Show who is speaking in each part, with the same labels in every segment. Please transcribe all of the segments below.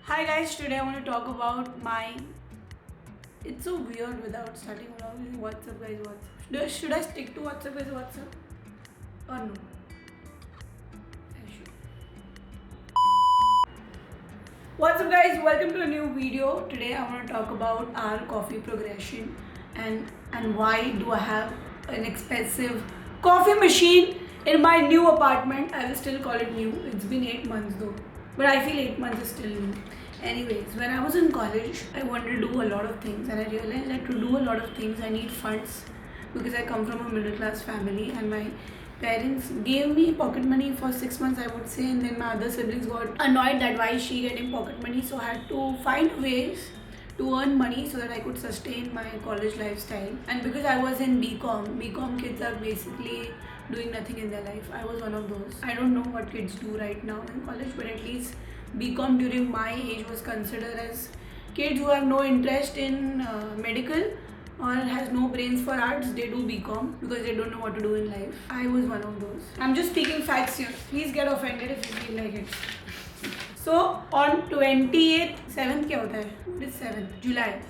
Speaker 1: Hi guys, today I want to talk about my. It's so weird without starting around with what's up guys, what's up. Should I stick to what's up guys, what's up? Or no? I should. What's up guys, welcome to a new video. Today I want to talk about our coffee progression and why do I have an expensive coffee machine in my new apartment. I will still call it new. It's been 8 months though. But I feel 8 months is still new. Anyways, when I was in college, I wanted to do a lot of things and I realized that to do a lot of things I need funds because I come from a middle class family and my parents gave me pocket money for 6 months, I would say, and then my other siblings got annoyed that why is she getting pocket money, so I had to find ways to earn money so that I could sustain my college lifestyle. And because I was in BCom kids are basically doing nothing in their life. I was one of those. I don't know what kids do right now in college, but at least BCom during my age was considered as kids who have no interest in medical or has no brains for arts. They do BCom because they don't know what to do in life. I was one of those. I'm just speaking facts here. Please get offended if you feel like it. So on 28th, 7th क्या होता है? What is 7th?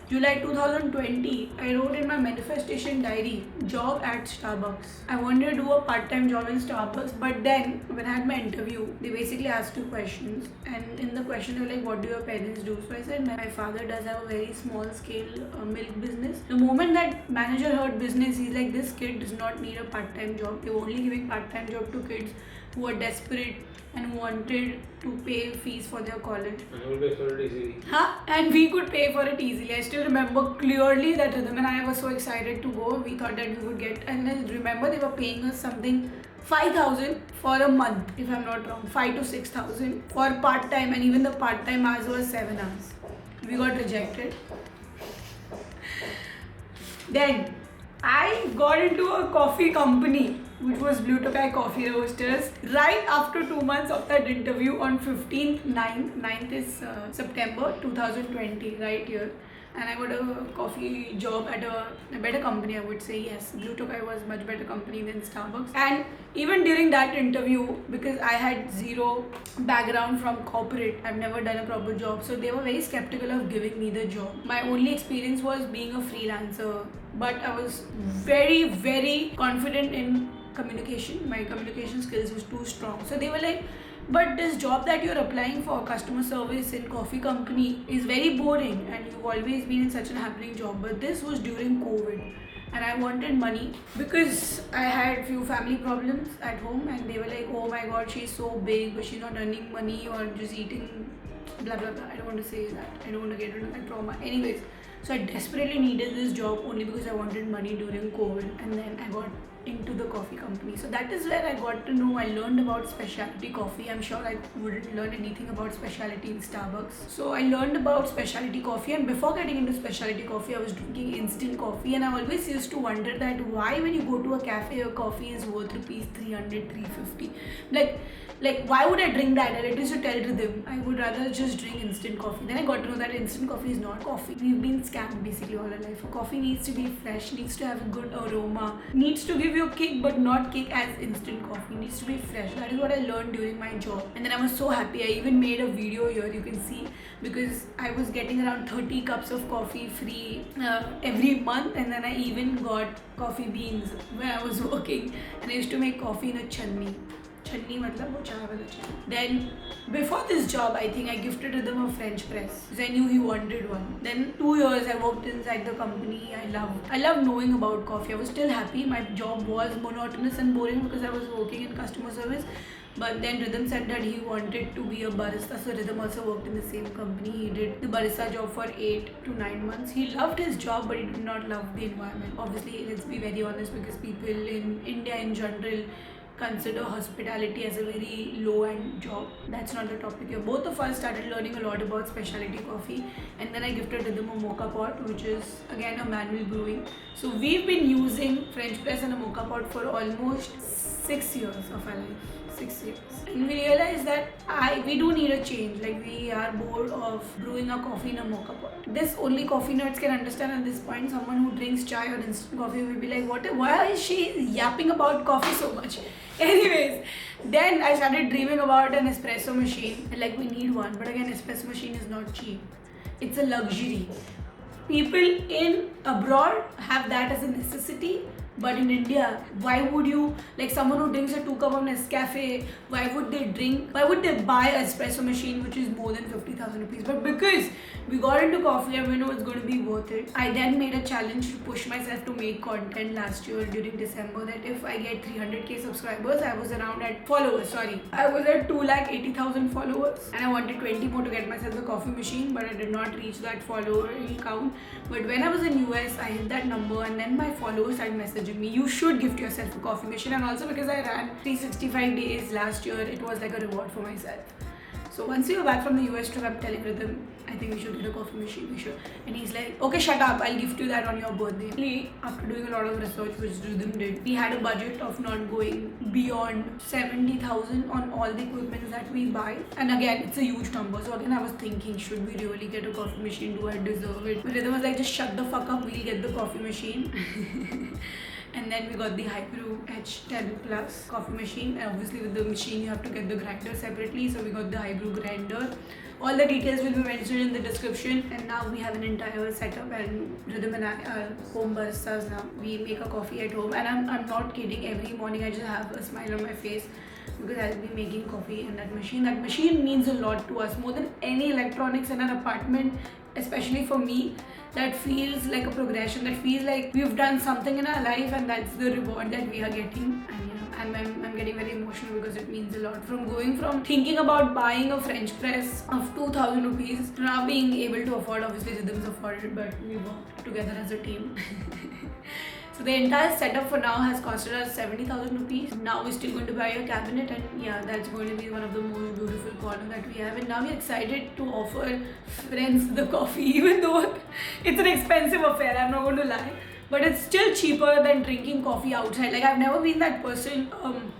Speaker 1: July 2020, I wrote in my manifestation diary, job at Starbucks. I wanted to do a part-time job in Starbucks, but then when I had my interview, they basically asked 2 questions, and in the question they were like, what do your parents do? So I said my father does have a very small scale milk business. The moment that manager heard business, he's like, this kid does not need a part-time job. They were only giving part-time job to kids who are desperate and wanted to pay fees for their college. And we will pay for it easily. And we could pay for it easily. I still remember clearly that Rhythm and I were so excited to go. We thought that we would get, and I remember they were paying us something 5,000 for a month, if I'm not wrong, 5 to 6,000 for part time, and even the part time hours was 7 hours. We got rejected. Then I got into a coffee company which was Blue Tokai Coffee Roasters right after 2 months of that interview on 15th 9th is September 2020, right here. And I got a coffee job at a better company, I would say. Yes, Blue Tokai was much better company than Starbucks. And even during that interview, because I had zero background from corporate, I've never done a proper job, so they were very skeptical of giving me the job. My only experience was being a freelancer, but I was very, very confident in communication. My communication skills was too strong. So they were like, but this job that you're applying for, customer service in coffee company, is very boring and you've always been in such a happening job. But this was during COVID and I wanted money because I had few family problems at home, and they were like, oh my god, she's so big but she's not earning money or just eating blah blah blah. I don't want to say that. I don't want to get into that trauma. Anyways, so I desperately needed this job only because I wanted money during COVID, and then I got into the coffee company. So that is where I got to know, I learned about specialty coffee. I'm sure I wouldn't learn anything about specialty in Starbucks. So I learned about specialty coffee, and before getting into specialty coffee, I was drinking instant coffee, and I always used to wonder that why when you go to a cafe, your coffee is worth rupees 300, 350. Like why would I drink that? I used to tell Rhythm, I would rather just drink instant coffee. Then I got to know that instant coffee is not coffee. We've been scammed basically all our life. Coffee needs to be fresh, needs to have a good aroma, needs to give you a kick but not kick as instant coffee, needs to be fresh. That is what I learned during my job, and then I was so happy. I even made a video here, you can see, because I was getting around 30 cups of coffee free every month, and then I even got coffee beans when I was working, and I used to make coffee in a channi. Channi matlab wo chai wala channi. Then before this job, I think I gifted Rhythm a French press because I knew he wanted one. Then 2 years I worked inside the company. I love knowing about coffee. I was still happy. My job was monotonous and boring because I was working in customer service. But then Rhythm said that he wanted to be a barista, so Rhythm also worked in the same company. He did the barista job for 8 to 9 months. He loved his job, but he did not love the environment. Obviously, let's be very honest, because people in India in general consider hospitality as a very low-end job. That's not the topic here. Both of us started learning a lot about specialty coffee, and then I gifted Rhythm a mocha pot, which is again a manual brewing. So we've been using French press and a mocha pot for almost 6 years of our life. 6 years. And we realized that we do need a change. Like, we are bored of brewing our coffee in a mocha pot. This only coffee nerds can understand at this point. Someone who drinks chai or instant coffee will be like, why is she yapping about coffee so much? Anyways, then I started dreaming about an espresso machine. Like, we need one, but again, espresso machine is not cheap. It's a luxury. People in abroad have that as a necessity, but in India, why would you, like someone who drinks a 2 cup of Nescafe, why would they buy an espresso machine which is more than 50,000 rupees? But because we got into coffee and we know it's going to be worth it, I then made a challenge to push myself to make content last year during December, that if I get 300k subscribers, I was at 2,80,000 followers, and I wanted 20 more to get myself a coffee machine, but I did not reach that follower count. But when I was in US, I hit that number, and then my followers started messaging me, you should gift yourself a coffee machine. And also because I ran 365 days last year, it was like a reward for myself. So once we were back from the US trip, I'm telling Rhythm, I think we should get a coffee machine, we should. And he's like, okay, shut up, I'll gift you that on your birthday. After doing a lot of research, which Rhythm did, we had a budget of not going beyond 70,000 on all the equipment that we buy. And again, it's a huge number. So again, I was thinking, should we really get a coffee machine? Do I deserve it? But Rhythm was like, just shut the fuck up, we'll get the coffee machine. And then we got the Hybrew H10 Plus coffee machine, and obviously with the machine you have to get the grinder separately, so we got the Hybrew grinder. All the details will be mentioned in the description. And now we have an entire setup, and Rhythm and I are home baristas now. We make a coffee at home, and I'm not kidding, every morning I just have a smile on my face because I'll be making coffee in that machine. That machine means a lot to us, more than any electronics in an apartment, especially for me. That feels like a progression, that feels like we've done something in our life, and that's the reward that we are getting. And I'm getting very emotional because it means a lot. From going from thinking about buying a French press of 2,000 rupees to now being able to afford, obviously Rhythm's afforded, but we worked together as a team. So the entire setup for now has costed us 70,000 rupees. Now we're still going to buy a cabinet, and yeah, that's going to be one of the most beautiful corners that we have. And now we're excited to offer friends the coffee, even though it's an expensive affair, I'm not going to lie. But it's still cheaper than drinking coffee outside. Like, I've never been that person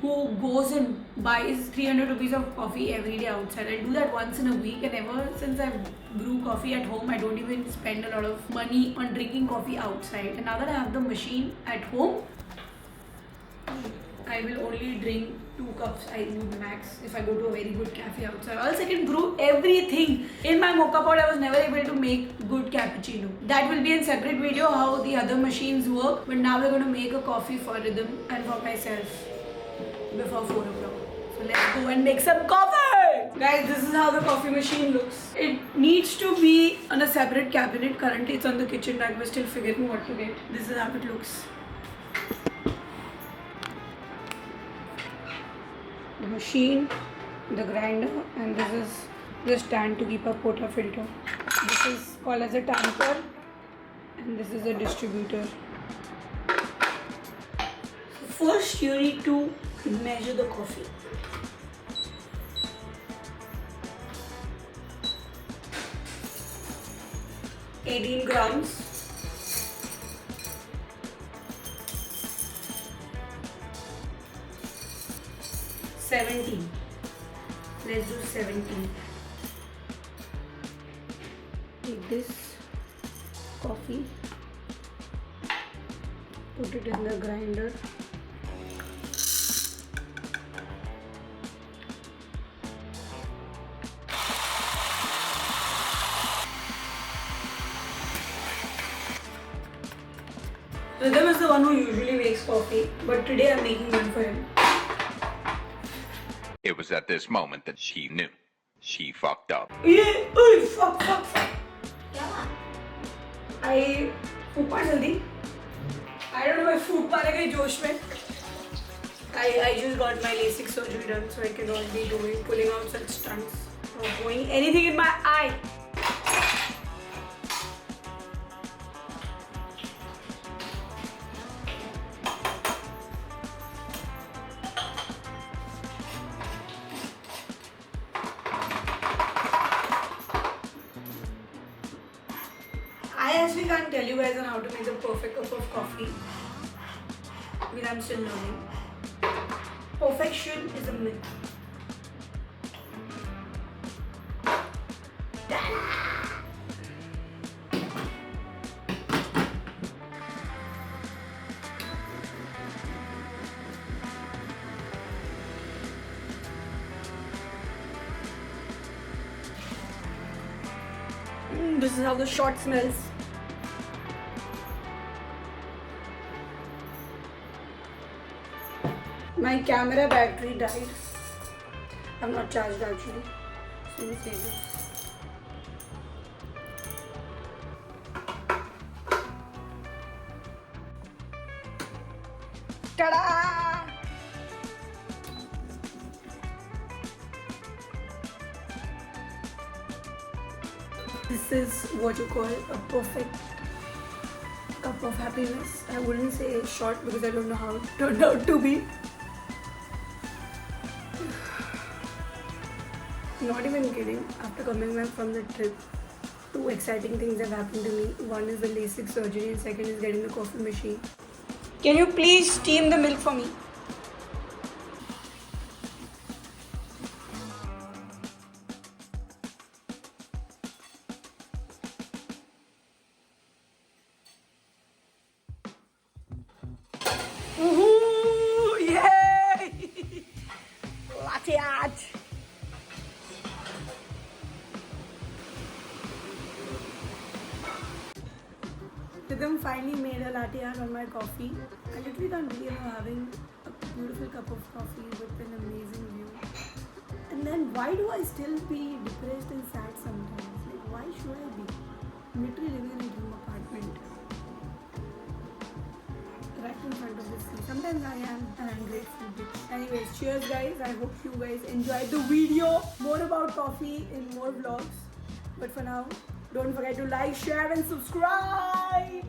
Speaker 1: who goes and buys 300 rupees of coffee every day outside. I do that once in a week, and ever since I brew coffee at home, I don't even spend a lot of money on drinking coffee outside. And now that I have the machine at home, I will only drink 2 cups, I would max, if I go to a very good cafe outside. Also, I can brew everything. In my mocha pot, I was never able to make good cappuccino. That will be in separate video how the other machines work. But now we're going to make a coffee for Rhythm and for myself before 4 o'clock. So let's go and make some coffee! Guys, this is how the coffee machine looks. It needs to be on a separate cabinet. Currently, it's on the kitchen rack. We're still figuring what to get. This is how it looks. The machine, the grinder, and this is the stand to keep a portafilter. This is called as a tamper, and this is a distributor. First, you need to measure the coffee. $18 grams. $17. Let's do 17. Take this coffee, put it in the grinder. Rhythm is the one who usually makes coffee, but today I'm making one for him.
Speaker 2: It was at this moment that she knew. She fucked up.
Speaker 1: Yeah, fuck. Yeah. I फूक पा जल्दी. I don't know if फूक पाने के जोश में. I just got my LASIK surgery done, so I cannot be pulling out such stunts or going anything in my eye. I actually can't tell you guys on how to make the perfect cup of coffee because I'm still learning. Perfection is a myth. This is how the shot smells. My camera battery died. I'm not charged actually. So let me save this. Ta-da! This is what you call a perfect cup of happiness. I wouldn't say short because I don't know how it turned out to be. Not even kidding. After coming back from the trip, two exciting things have happened to me. One is the LASIK surgery and second is getting the coffee machine. Can you please steam the milk for me? Woohoo! Yay! Latte art! Rhythm finally made a latte art on my coffee. I literally can't believe I'm having a beautiful cup of coffee with an amazing view. And then why do I still be depressed and sad sometimes? Like why should I be? I'm literally living in a dream apartment. Right in front of the sea. Sometimes I am an ungrateful bitch. Anyways, cheers guys. I hope you guys enjoyed the video. More about coffee in more vlogs. But for now, don't forget to like, share and subscribe.